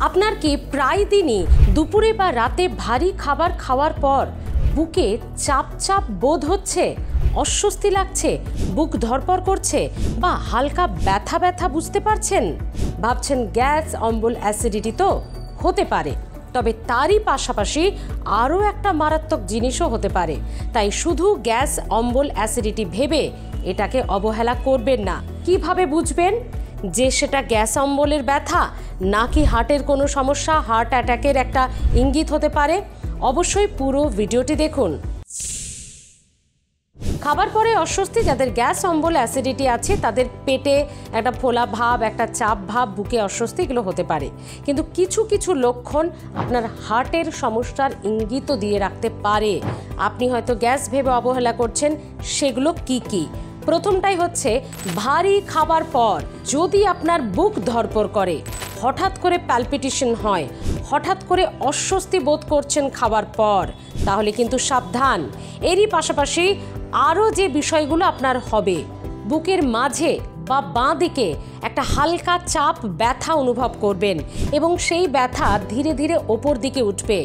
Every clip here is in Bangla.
আপনার কি প্রায় দিনই দুপুরে বা রাতে ভারী খাবার খাওয়ার পর বুকে চাপ চাপ বোধ হচ্ছে, অস্বস্তি লাগছে, বুক ধড়ফড় করছে বা হালকা ব্যথা ব্যথা বুঝতে পারছেন? ভাবছেন গ্যাস, অম্বল, অ্যাসিডিটি তো হতে পারে, তবে তারই পাশাপাশি আরও একটা মারাত্মক জিনিসও হতে পারে। তাই শুধু গ্যাস, অম্বল, অ্যাসিডিটি ভেবে এটাকে অবহেলা করবেন না। কিভাবে বুঝবেন যে সেটা গ্যাস অম্বলের ব্যথা নাকি হার্টের কোনো সমস্যা, হার্ট অ্যাটাকের একটা ইঙ্গিত হতে পারে? অবশ্যই পুরো ভিডিওটি দেখুন। খাবার পরে অস্বস্তি, যাদের গ্যাস, অম্বল, অ্যাসিডিটি আছে তাদের পেটে একটা ফোলা ভাব, একটা চাপ ভাব, বুকে অস্বস্তি, এগুলো হতে পারে। কিন্তু কিছু কিছু লক্ষণ আপনার হার্টের সমস্যার ইঙ্গিতও দিয়ে রাখতে পারে। আপনি হয়তো গ্যাস ভেবে অবহেলা করছেন, সেগুলো কি কি? প্রথমটাই হচ্ছে ভারী খাবার পর যদি আপনার বুক ধড়ফড় করে, হঠাৎ করে প্যালপিটেশন হয়, হঠাৎ করে অস্বস্তি বোধ করছেন খাবার পর, তাহলে কিন্তু সাবধান। এরই পাশাপাশি আরও যে বিষয়গুলো আপনার হবে, বুকের মাঝে বা বাঁ দিকে একটা হালকা চাপ, ব্যথা অনুভব করবেন এবং সেই ব্যথা ধীরে ধীরে ওপর দিকে উঠবে,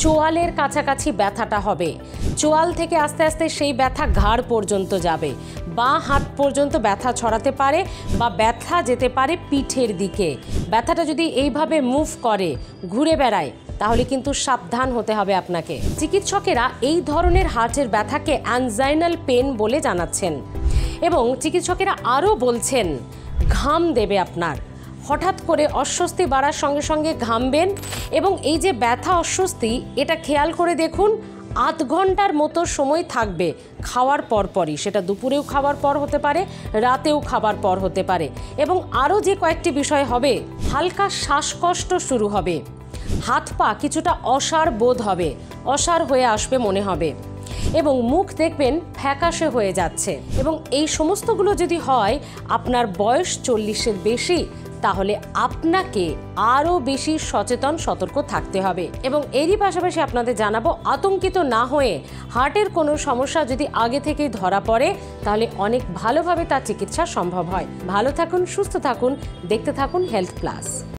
চোয়ালের কাছাকাছি ব্যথাটা হবে, চোয়াল থেকে আস্তে আস্তে সেই ব্যথা ঘাড় পর্যন্ত যাবে, বাঁ হাত পর্যন্ত ব্যথা ছড়াতে পারে বা ব্যথা যেতে পারে পিঠের দিকে। ব্যথাটা যদি এইভাবে মুভ করে, ঘুরে বেড়ায়, তাহলে কিন্তু সাবধান হতে হবে আপনাকে। চিকিৎসকেরা এই ধরনের হার্টের ব্যথাকে অ্যানজাইনাল পেন বলে জানাচ্ছেন এবং চিকিৎসকেরা আরও বলছেন ঘাম দেবে আপনার, হঠাৎ করে অস্বস্তি বাড়ার সঙ্গে সঙ্গে ঘামবেন এবং এই যে ব্যথা, অস্বস্তি, এটা খেয়াল করে দেখুন আধ ঘন্টার মতো সময় থাকবে খাওয়ার পরপরই। সেটা দুপুরেও খাওয়ার পর হতে পারে, রাতেও খাবার পর হতে পারে। এবং আরও যে কয়েকটি বিষয় হবে, হালকা শ্বাসকষ্ট শুরু হবে, হাত পা কিছুটা অসাড় বোধ হবে, অসাড় হয়ে আসবে মনে হবে এবং মুখ দেখবেন ফ্যাকাশে হয়ে যাচ্ছে। এবং এই সমস্তগুলো যদি হয় আপনার বয়স 40-এর বেশি, তাহলে আপনাকে আরও বেশি সচেতন, সতর্ক থাকতে হবে। এবং এরই পাশাপাশি আপনাদের জানাবো, আতঙ্কিত না হয়ে হার্টের কোনো সমস্যা যদি আগে থেকেই ধরা পড়ে, তাহলে অনেক ভালোভাবে তার চিকিৎসা সম্ভব হয়। ভালো থাকুন, সুস্থ থাকুন, দেখতে থাকুন হেলথ প্লাস।